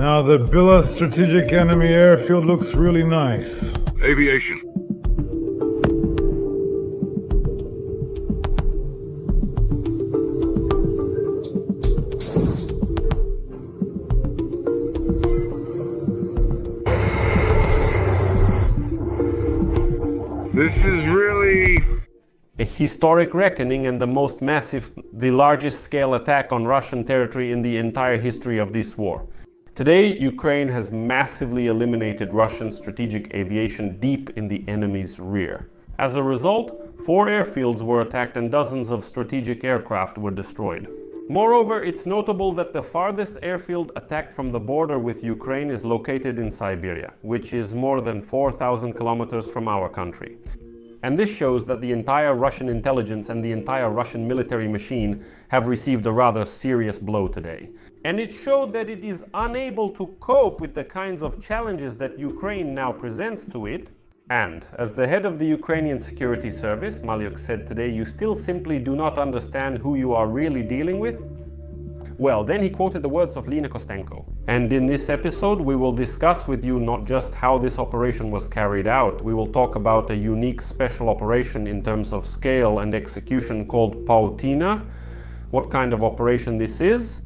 Now the Beloye strategic enemy airfield looks really nice. Aviation. This is really a historic reckoning and the most massive, the largest scale attack on Russian territory in the entire history of this war. Today, Ukraine has massively eliminated Russian strategic aviation deep in the enemy's rear. As a result, 4 airfields were attacked and dozens of strategic aircraft were destroyed. Moreover, it's notable that the farthest airfield attacked from the border with Ukraine is located in Siberia, which is more than 4,000 kilometers from our country. And this shows that the entire Russian intelligence and the entire Russian military machine have received a rather serious blow today. And it showed that it is unable to cope with the kinds of challenges that Ukraine now presents to it. And, as the head of the Ukrainian security service, Malyuk said today, you still simply do not understand who you are really dealing with? Well, then he quoted the words of Lena Kostenko. And in this episode, we will discuss with you not just how this operation was carried out, we will talk about a unique special operation in terms of scale and execution called Pautina, what kind of operation this is,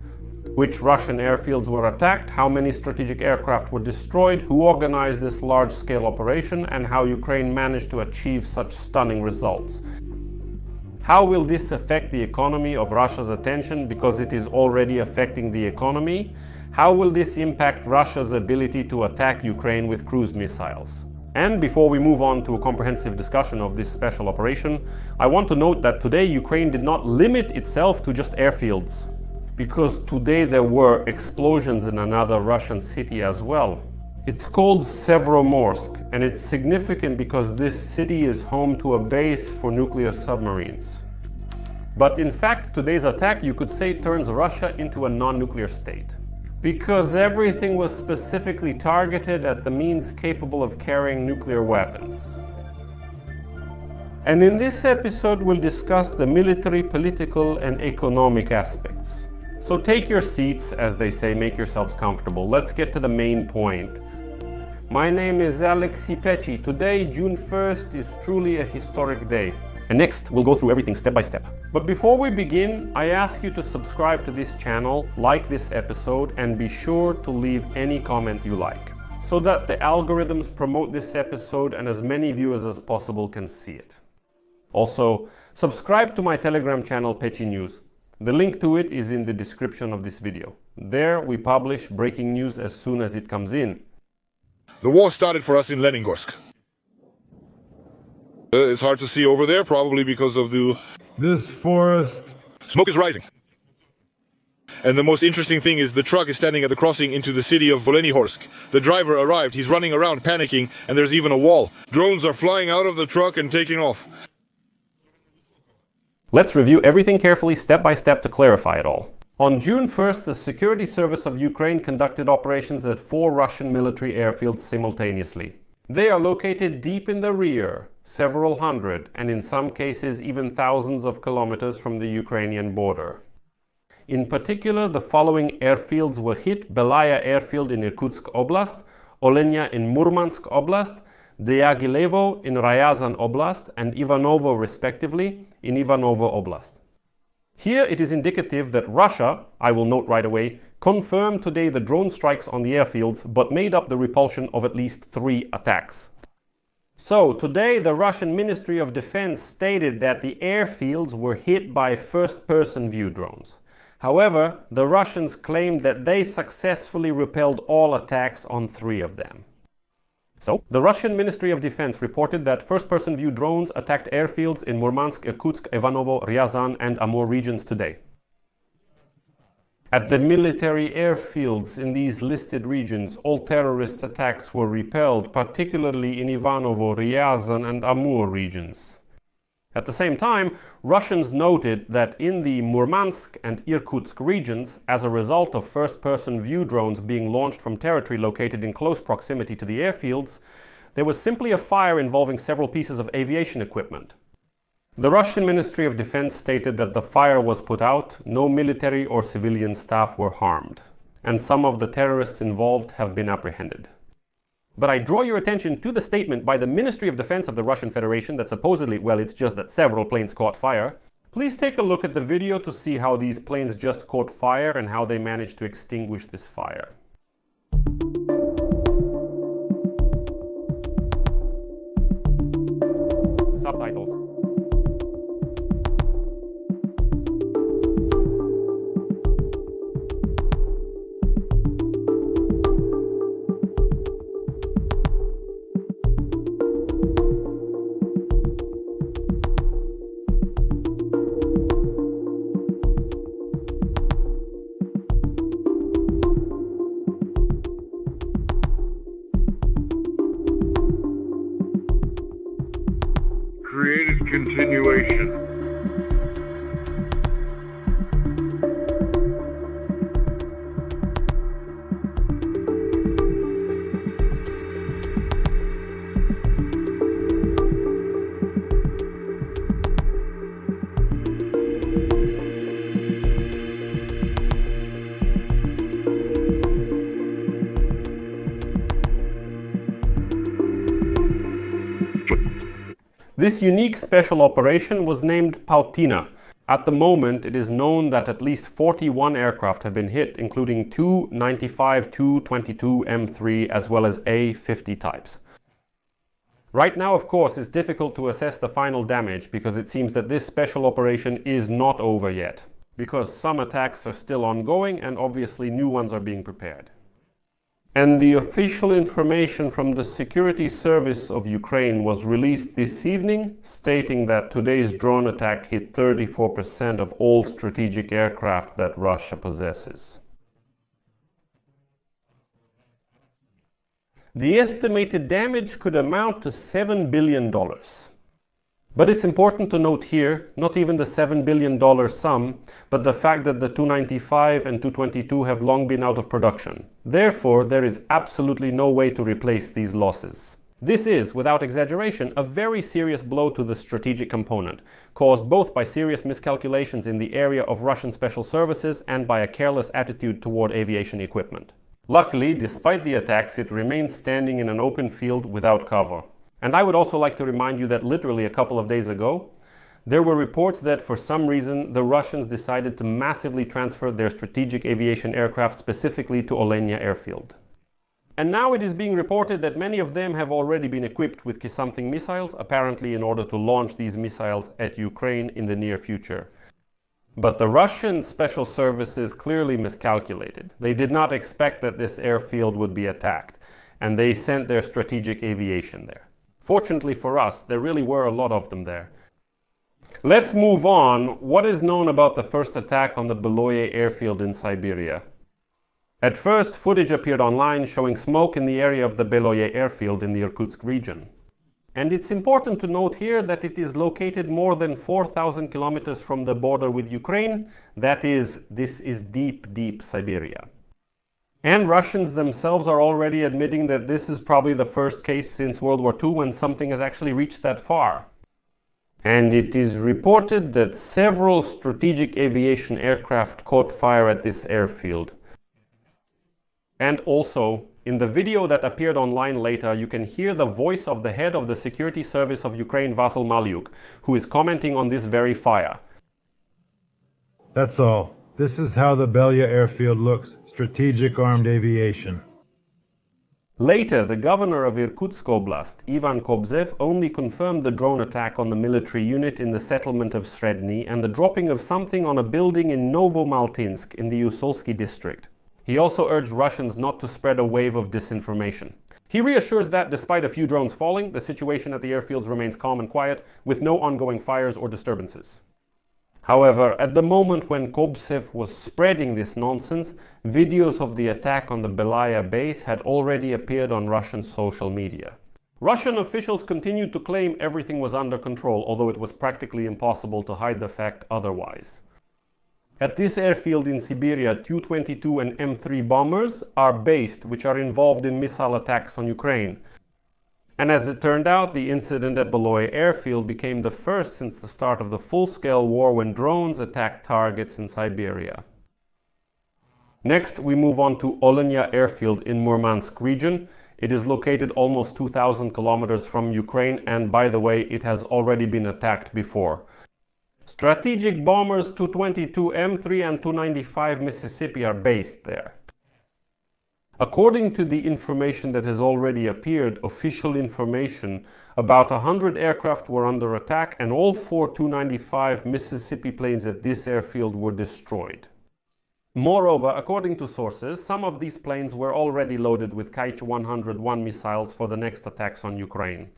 which Russian airfields were attacked, how many strategic aircraft were destroyed, who organized this large-scale operation, and how Ukraine managed to achieve such stunning results. How will this affect the economy of Russia's attention, because it is already affecting the economy? How will this impact Russia's ability to attack Ukraine with cruise missiles? And before we move on to a comprehensive discussion of this special operation, I want to note that today Ukraine did not limit itself to just airfields, because today there were explosions in another Russian city as well. It's called Severomorsk, and it's significant because this city is home to a base for nuclear submarines. But in fact, today's attack, you could say, turns Russia into a non-nuclear state, because everything was specifically targeted at the means capable of carrying nuclear weapons. And in this episode, we'll discuss the military, political, and economic aspects. So take your seats, as they say, make yourselves comfortable. Let's get to the main point. My name is Alexei Pechi. Today, June 1st, is truly a historic day. And next, we'll go through everything step by step. But before we begin, I ask you to subscribe to this channel, like this episode, and be sure to leave any comment you like, so that the algorithms promote this episode and as many viewers as possible can see it. Also, subscribe to my Telegram channel, Pechi News. The link to it is in the description of this video. There, we publish breaking news as soon as it comes in. The war started for us in Leningorsk. It's hard to see over there, probably because of This forest. Smoke is rising. And the most interesting thing is the truck is standing at the crossing into the city of Leningorsk. The driver arrived, he's running around panicking, and there's even a wall. Drones are flying out of the truck and taking off. Let's review everything carefully, step by step, to clarify it all. On June 1st, the Security Service of Ukraine conducted operations at 4 Russian military airfields simultaneously. They are located deep in the rear, several hundred, and in some cases even thousands of kilometers from the Ukrainian border. In particular, the following airfields were hit: Beloye Airfield in Irkutsk Oblast, Olenya in Murmansk Oblast, Dyagilevo in Ryazan Oblast, and Ivanovo, respectively, in Ivanovo Oblast. Here it is indicative that Russia, I will note right away, confirmed today the drone strikes on the airfields, but made up the repulsion of at least 3 attacks. So today the Russian Ministry of Defense stated that the airfields were hit by first-person view drones. However, the Russians claimed that they successfully repelled all attacks on 3 of them. So, the Russian Ministry of Defense reported that first-person view drones attacked airfields in Murmansk, Irkutsk, Ivanovo, Ryazan, and Amur regions today. At the military airfields in these listed regions, all terrorist attacks were repelled, particularly in Ivanovo, Ryazan, and Amur regions. At the same time, Russians noted that in the Murmansk and Irkutsk regions, as a result of first-person view drones being launched from territory located in close proximity to the airfields, there was simply a fire involving several pieces of aviation equipment. The Russian Ministry of Defense stated that the fire was put out, no military or civilian staff were harmed. and some of the terrorists involved have been apprehended. But I draw your attention to the statement by the Ministry of Defense of the Russian Federation that supposedly, well, it's just that several planes caught fire. Please take a look at the video to see how these planes just caught fire and how they managed to extinguish this fire. Subtitles. Created continuation. This unique special operation was named Pautina. At the moment, it is known that at least 41 aircraft have been hit, including two 95 Tu-22 M3 as well as A-50 types. Right now, of course, it's difficult to assess the final damage because it seems that this special operation is not over yet, because some attacks are still ongoing and obviously new ones are being prepared. And the official information from the Security Service of Ukraine was released this evening, stating that today's drone attack hit 34% of all strategic aircraft that Russia possesses. The estimated damage could amount to $7 billion. But it's important to note here, not even the $7 billion sum, but the fact that the Tu-95 and Tu-22 have long been out of production. Therefore, there is absolutely no way to replace these losses. This is, without exaggeration, a very serious blow to the strategic component, caused both by serious miscalculations in the area of Russian special services and by a careless attitude toward aviation equipment. Luckily, despite the attacks, it remained standing in an open field without cover. And I would also like to remind you that literally a couple of days ago, there were reports that for some reason the Russians decided to massively transfer their strategic aviation aircraft specifically to Olenya Airfield. And now it is being reported that many of them have already been equipped with something missiles, apparently in order to launch these missiles at Ukraine in the near future. But the Russian special services clearly miscalculated. They did not expect that this airfield would be attacked, and they sent their strategic aviation there. Fortunately for us, there really were a lot of them there. Let's move on. What is known about the first attack on the Beloye airfield in Siberia? At first, footage appeared online showing smoke in the area of the Beloye airfield in the Irkutsk region. And it's important to note here that it is located more than 4,000 kilometers from the border with Ukraine. That is, this is deep, deep Siberia. And Russians themselves are already admitting that this is probably the first case since World War II when something has actually reached that far. And it is reported that several strategic aviation aircraft caught fire at this airfield. And also, in the video that appeared online later, you can hear the voice of the head of the Security Service of Ukraine, Vasyl Malyuk, who is commenting on this very fire. That's all. This is how the Beloye airfield looks. Strategic armed aviation. Later, the governor of Irkutsk Oblast, Ivan Kobzev, only confirmed the drone attack on the military unit in the settlement of Sredny and the dropping of something on a building in Novomaltinsk in the Usolsky district. He also urged Russians not to spread a wave of disinformation. He reassures that, despite a few drones falling, the situation at the airfields remains calm and quiet, with no ongoing fires or disturbances. However, at the moment when Kobzev was spreading this nonsense, videos of the attack on the Beloye base had already appeared on Russian social media. Russian officials continued to claim everything was under control, although it was practically impossible to hide the fact otherwise. At this airfield in Siberia, Tu-22 and M3 bombers are based, which are involved in missile attacks on Ukraine. And as it turned out, the incident at Beloye airfield became the first since the start of the full-scale war when drones attacked targets in Siberia. Next, we move on to Olenya Airfield in Murmansk region. It is located almost 2,000 kilometers from Ukraine, and by the way, it has already been attacked before. Strategic bombers Tu-22M3 and Tu-95 Mississippi are based there. According to the information that has already appeared, official information, about 100 aircraft were under attack and all 4 Tu-95 Mississippi planes at this airfield were destroyed. Moreover, according to sources, some of these planes were already loaded with Kh-101 missiles for the next attacks on Ukraine.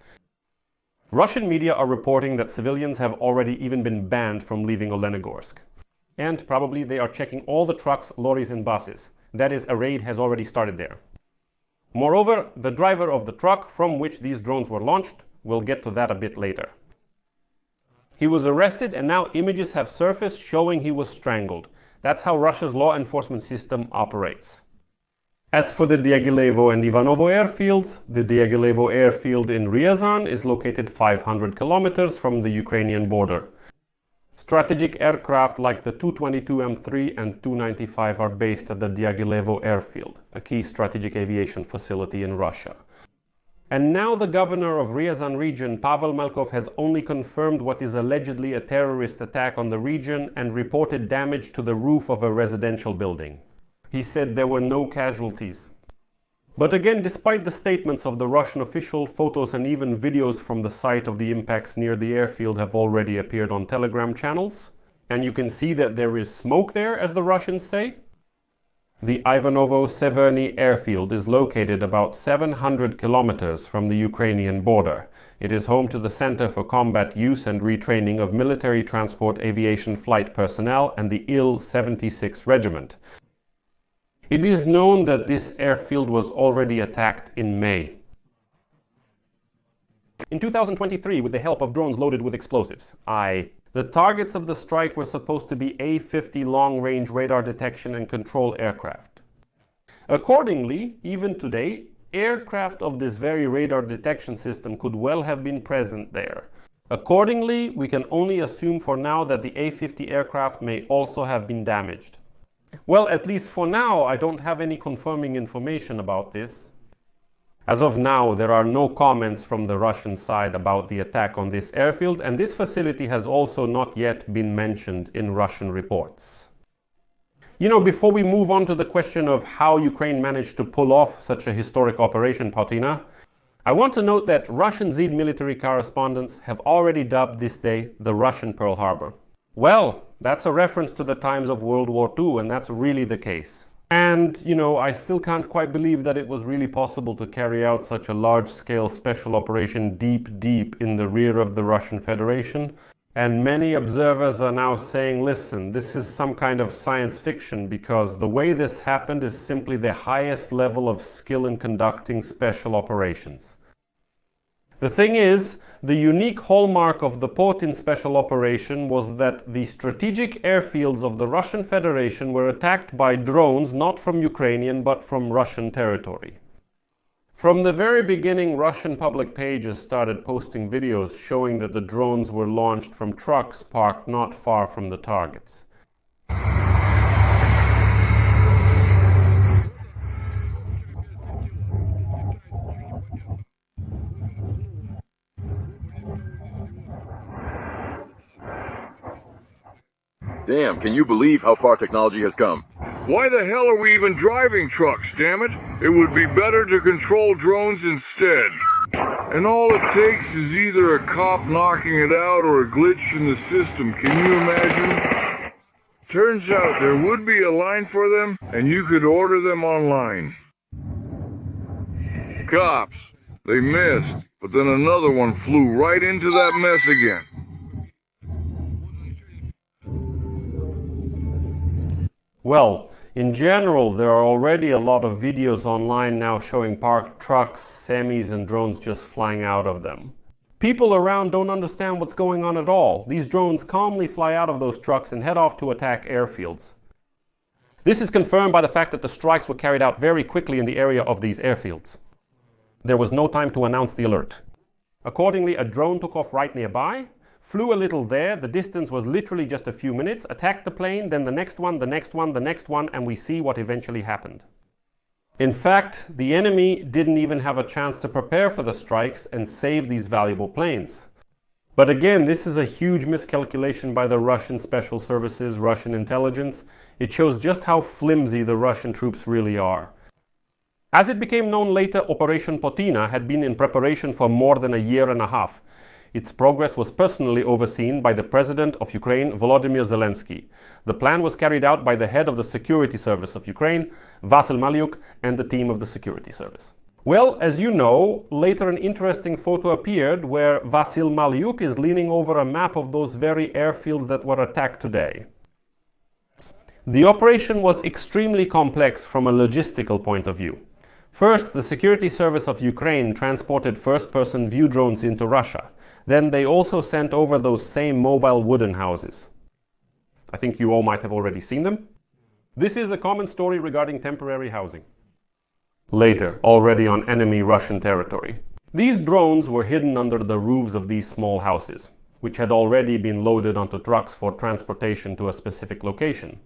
Russian media are reporting that civilians have already even been banned from leaving Leningorsk. And probably they are checking all the trucks, lorries and buses. That is, a raid has already started there. Moreover, the driver of the truck from which these drones were launched, we'll get to that a bit later. He was arrested and now images have surfaced showing he was strangled. That's how Russia's law enforcement system operates. As for the Dyagilevo and Ivanovo airfields, the Dyagilevo airfield in Ryazan is located 500 kilometers from the Ukrainian border. Strategic aircraft like the Tu-22M3 and Tu-95 are based at the Dyagilevo airfield, a key strategic aviation facility in Russia. And now the governor of Ryazan region, Pavel Malkov, has only confirmed what is allegedly a terrorist attack on the region and reported damage to the roof of a residential building. He said there were no casualties. But again, despite the statements of the Russian official, photos and even videos from the site of the impacts near the airfield have already appeared on Telegram channels. And you can see that there is smoke there, as the Russians say. The Ivanovo Severny airfield is located about 700 kilometers from the Ukrainian border. It is home to the Center for Combat Use and Retraining of Military Transport Aviation Flight Personnel and the Il-76 Regiment. It is known that this airfield was already attacked in May. In 2023, with the help of drones loaded with explosives, the targets of the strike were supposed to be A-50 long-range radar detection and control aircraft. Accordingly, even today, aircraft of this very radar detection system could well have been present there. Accordingly, we can only assume for now that the A-50 aircraft may also have been damaged. Well, at least for now, I don't have any confirming information about this. As of now, there are no comments from the Russian side about the attack on this airfield, and this facility has also not yet been mentioned in Russian reports. You know, before we move on to the question of how Ukraine managed to pull off such a historic operation, Pautina, I want to note that Russian ZID military correspondents have already dubbed this day the Russian Pearl Harbor. Well, that's a reference to the times of World War II, and that's really the case. And, you know, I still can't quite believe that it was really possible to carry out such a large-scale special operation deep in the rear of the Russian Federation. And many observers are now saying, listen, this is some kind of science fiction, because the way this happened is simply the highest level of skill in conducting special operations. The thing is, the unique hallmark of the Pautina special operation was that the strategic airfields of the Russian Federation were attacked by drones not from Ukrainian but from Russian territory. From the very beginning, Russian public pages started posting videos showing that the drones were launched from trucks parked not far from the targets. Damn, can you believe how far technology has come? Why the hell are we even driving trucks, damn it? It would be better to control drones instead. And all it takes is either a cop knocking it out or a glitch in the system, can you imagine? Turns out there would be a line for them, and you could order them online. Cops, they missed, but then another one flew right into that mess again. Well, in general, there are already a lot of videos online now showing parked trucks, semis, and drones just flying out of them. People around don't understand what's going on at all. These drones calmly fly out of those trucks and head off to attack airfields. This is confirmed by the fact that the strikes were carried out very quickly in the area of these airfields. There was no time to announce the alert. Accordingly, a drone took off right nearby, flew a little there, the distance was literally just a few minutes, attacked the plane, then the next one, the next one, the next one, and we see what eventually happened. In fact, the enemy didn't even have a chance to prepare for the strikes and save these valuable planes. But again, this is a huge miscalculation by the Russian special services, Russian intelligence. It shows just how flimsy the Russian troops really are. As it became known later, Operation Pautina had been in preparation for more than a year and a half. Its progress was personally overseen by the President of Ukraine, Volodymyr Zelensky. The plan was carried out by the head of the Security Service of Ukraine, Vasyl Malyuk, and the team of the Security Service. Well, as you know, later an interesting photo appeared where Vasyl Malyuk is leaning over a map of those very airfields that were attacked today. The operation was extremely complex from a logistical point of view. First, the Security Service of Ukraine transported first-person view drones into Russia. Then they also sent over those same mobile wooden houses. I think you all might have already seen them. This is a common story regarding temporary housing. Later, already on enemy Russian territory, these drones were hidden under the roofs of these small houses, which had already been loaded onto trucks for transportation to a specific location.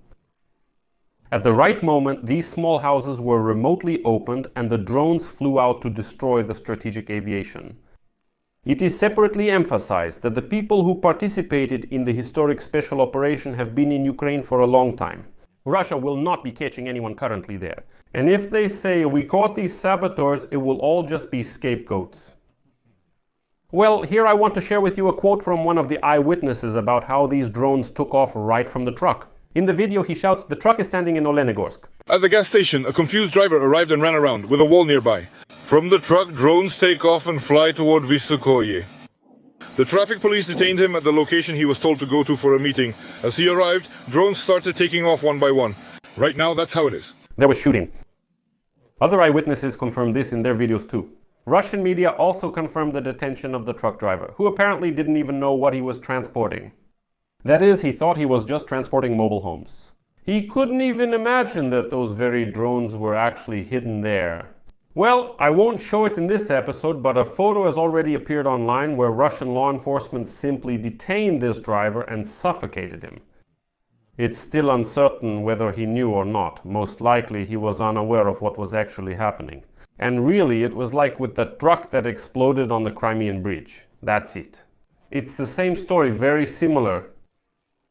At the right moment, these small houses were remotely opened and the drones flew out to destroy the strategic aviation. It is separately emphasized that the people who participated in the historic special operation have been in Ukraine for a long time. Russia will not be catching anyone currently there. And if they say we caught these saboteurs, it will all just be scapegoats. Well, here I want to share with you a quote from one of the eyewitnesses about how these drones took off right from the truck. In the video, he shouts, "The truck is standing in Leningorsk." At the gas station, a confused driver arrived and ran around, with a wall nearby. From the truck, drones take off and fly toward Beloye. The traffic police detained him at the location he was told to go to for a meeting. As he arrived, drones started taking off one by one. Right now, that's how it is. There was shooting. Other eyewitnesses confirmed this in their videos too. Russian media also confirmed the detention of the truck driver, who apparently didn't even know what he was transporting. That is, he thought he was just transporting mobile homes. He couldn't even imagine that those very drones were actually hidden there. Well, I won't show it in this episode, but a photo has already appeared online where Russian law enforcement simply detained this driver and suffocated him. It's still uncertain whether he knew or not. Most likely he was unaware of what was actually happening. And really, it was like with the truck that exploded on the Crimean Bridge. That's it. It's the same story, very similar.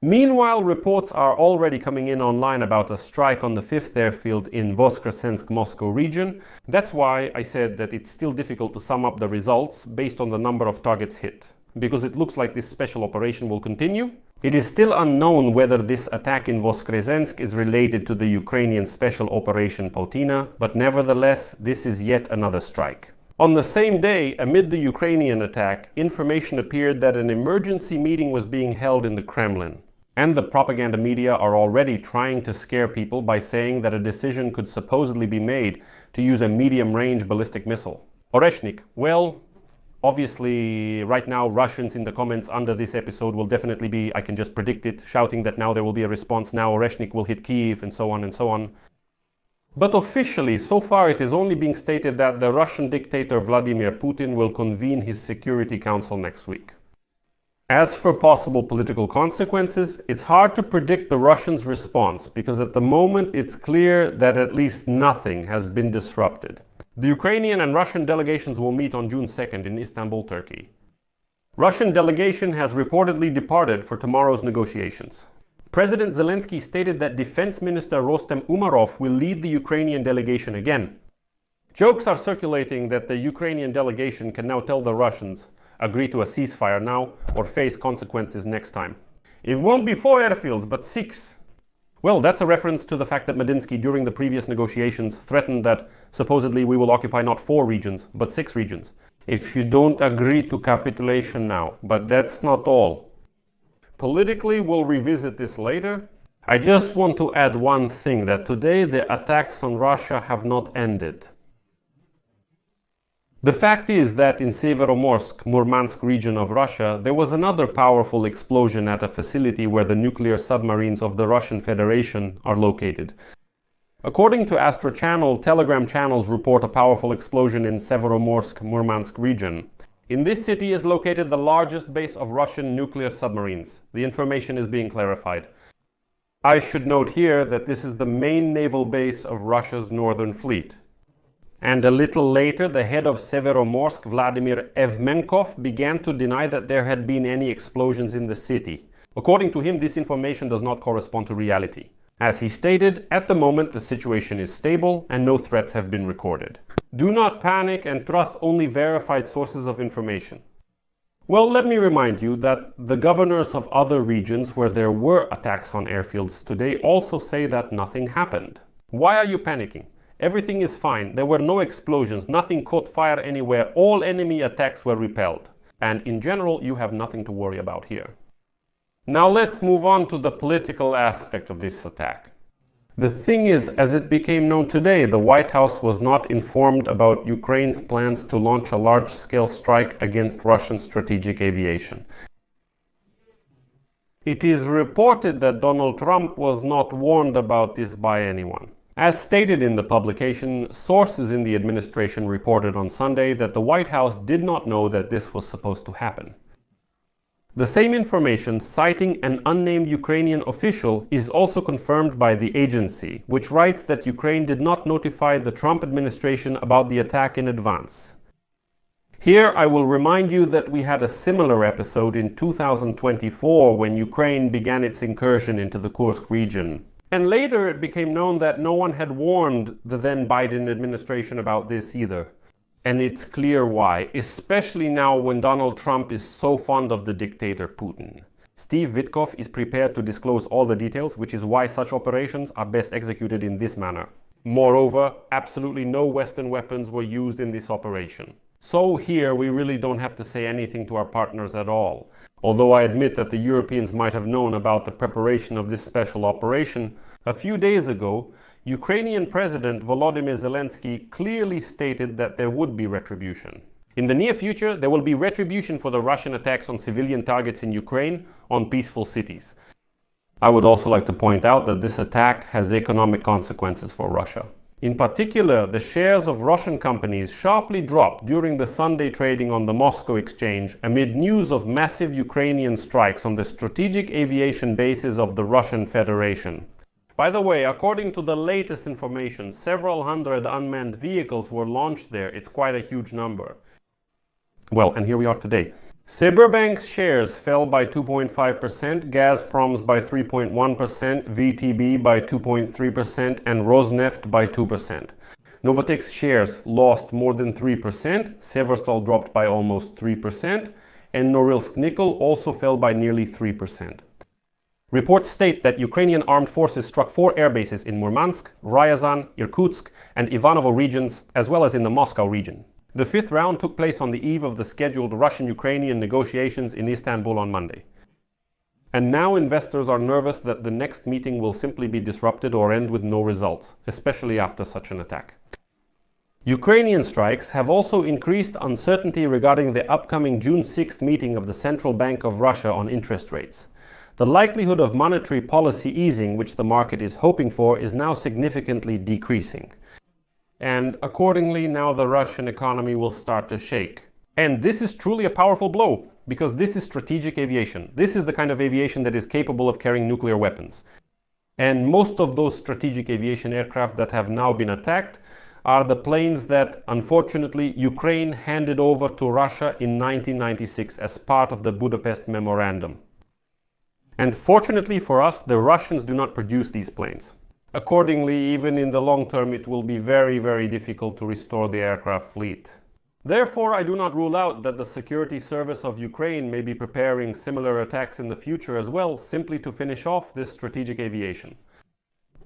Meanwhile, reports are already coming in online about a strike on the 5th airfield in Voskresensk, Moscow region. That's why I said that it's still difficult to sum up the results based on the number of targets hit, because it looks like this special operation will continue. It is still unknown whether this attack in Voskresensk is related to the Ukrainian special operation Pautina, but nevertheless, this is yet another strike. On the same day, amid the Ukrainian attack, information appeared that an emergency meeting was being held in the Kremlin. And the propaganda media are already trying to scare people by saying that a decision could supposedly be made to use a medium-range ballistic missile. Oreshnik, well, obviously right now Russians in the comments under this episode will definitely be, I can just predict it, shouting that now there will be a response, now Oreshnik will hit Kyiv and so on and so on. But officially, so far it is only being stated that the Russian dictator Vladimir Putin will convene his Security Council next week. As for possible political consequences, it's hard to predict the Russians' response because at the moment it's clear that at least nothing has been disrupted. The Ukrainian and Russian delegations will meet on June 2nd in Istanbul, Turkey. Russian delegation has reportedly departed for tomorrow's negotiations. President Zelensky stated that Defense Minister Rostem Umarov will lead the Ukrainian delegation again. Jokes are circulating that the Ukrainian delegation can now tell the Russians, agree to a ceasefire now or face consequences next time. It won't be 4 airfields, but 6. Well, that's a reference to the fact that Medinsky during the previous negotiations threatened that supposedly we will occupy not 4 regions, but 6 regions. If you don't agree to capitulation now, but that's not all. Politically, we'll revisit this later. I just want to add one thing, that today the attacks on Russia have not ended. The fact is that in Severomorsk, Murmansk region of Russia, there was another powerful explosion at a facility where the nuclear submarines of the Russian Federation are located. According to Astra Channel, Telegram channels report a powerful explosion in Severomorsk, Murmansk region. In this city is located the largest base of Russian nuclear submarines. The information is being clarified. I should note here that this is the main naval base of Russia's northern fleet. And a little later, the head of Severomorsk, Vladimir Evmenkov, began to deny that there had been any explosions in the city. According to him, this information does not correspond to reality. As he stated, at the moment the situation is stable and no threats have been recorded. Do not panic and trust only verified sources of information. Well, let me remind you that the governors of other regions where there were attacks on airfields today also say that nothing happened. Why are you panicking? Everything is fine. There were no explosions, nothing caught fire anywhere, all enemy attacks were repelled. And in general, you have nothing to worry about here. Now let's move on to the political aspect of this attack. The thing is, as it became known today, the White House was not informed about Ukraine's plans to launch a large-scale strike against Russian strategic aviation. It is reported that Donald Trump was not warned about this by anyone. As stated in the publication, sources in the administration reported on Sunday that the White House did not know that this was supposed to happen. The same information, citing an unnamed Ukrainian official, is also confirmed by the agency, which writes that Ukraine did not notify the Trump administration about the attack in advance. Here I will remind you that we had a similar episode in 2024 when Ukraine began its incursion into the Kursk region. And later it became known that no one had warned the then Biden administration about this either. And it's clear why, especially now when Donald Trump is so fond of the dictator Putin. Steve Witkoff is prepared to disclose all the details, which is why such operations are best executed in this manner. Moreover, absolutely no Western weapons were used in this operation. So here we really don't have to say anything to our partners at all. Although I admit that the Europeans might have known about the preparation of this special operation, a few days ago, Ukrainian President Volodymyr Zelensky clearly stated that there would be retribution. In the near future, there will be retribution for the Russian attacks on civilian targets in Ukraine, on peaceful cities. I would also like to point out that this attack has economic consequences for Russia. In particular, the shares of Russian companies sharply dropped during the Sunday trading on the Moscow exchange amid news of massive Ukrainian strikes on the strategic aviation bases of the Russian Federation. By the way, according to the latest information, several hundred unmanned vehicles were launched there. It's quite a huge number. Well, and here we are today. Cyberbank's shares fell by 2.5%, Gazprom's by 3.1%, VTB by 2.3%, and Rosneft by 2%. Novatek's shares lost more than 3%, Severstal dropped by almost 3%, and Norilsk Nickel also fell by nearly 3%. Reports state that Ukrainian armed forces struck 4 airbases in Murmansk, Ryazan, Irkutsk, and Ivanovo regions, as well as in the Moscow region. The 5th round took place on the eve of the scheduled Russian-Ukrainian negotiations in Istanbul on Monday. And now investors are nervous that the next meeting will simply be disrupted or end with no results, especially after such an attack. Ukrainian strikes have also increased uncertainty regarding the upcoming June 6th meeting of the Central Bank of Russia on interest rates. The likelihood of monetary policy easing, which the market is hoping for, is now significantly decreasing. And accordingly, now the Russian economy will start to shake. And this is truly a powerful blow, because this is strategic aviation. This is the kind of aviation that is capable of carrying nuclear weapons. And most of those strategic aviation aircraft that have now been attacked are the planes that, unfortunately, Ukraine handed over to Russia in 1996 as part of the Budapest Memorandum. And fortunately for us, the Russians do not produce these planes. Accordingly, even in the long term, it will be very, very difficult to restore the aircraft fleet. Therefore, I do not rule out that the security service of Ukraine may be preparing similar attacks in the future as well, simply to finish off this strategic aviation.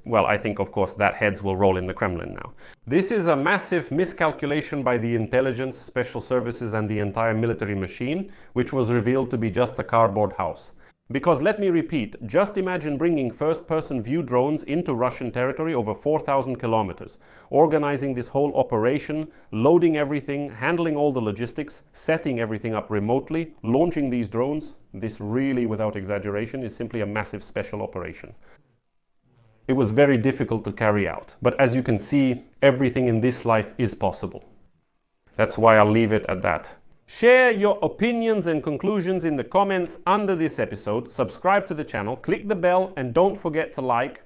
Well, I think, of course, that heads will roll in the Kremlin now. This is a massive miscalculation by the intelligence, special services, and the entire military machine, which was revealed to be just a cardboard house. Because let me repeat, just imagine bringing first-person view drones into Russian territory over 4,000 kilometers, organizing this whole operation, loading everything, handling all the logistics, setting everything up remotely, launching these drones. This really, without exaggeration, is simply a massive special operation. It was very difficult to carry out, but as you can see, everything in this life is possible. That's why I'll leave it at that. Share your opinions and conclusions in the comments under this episode, subscribe to the channel, click the bell, and don't forget to like.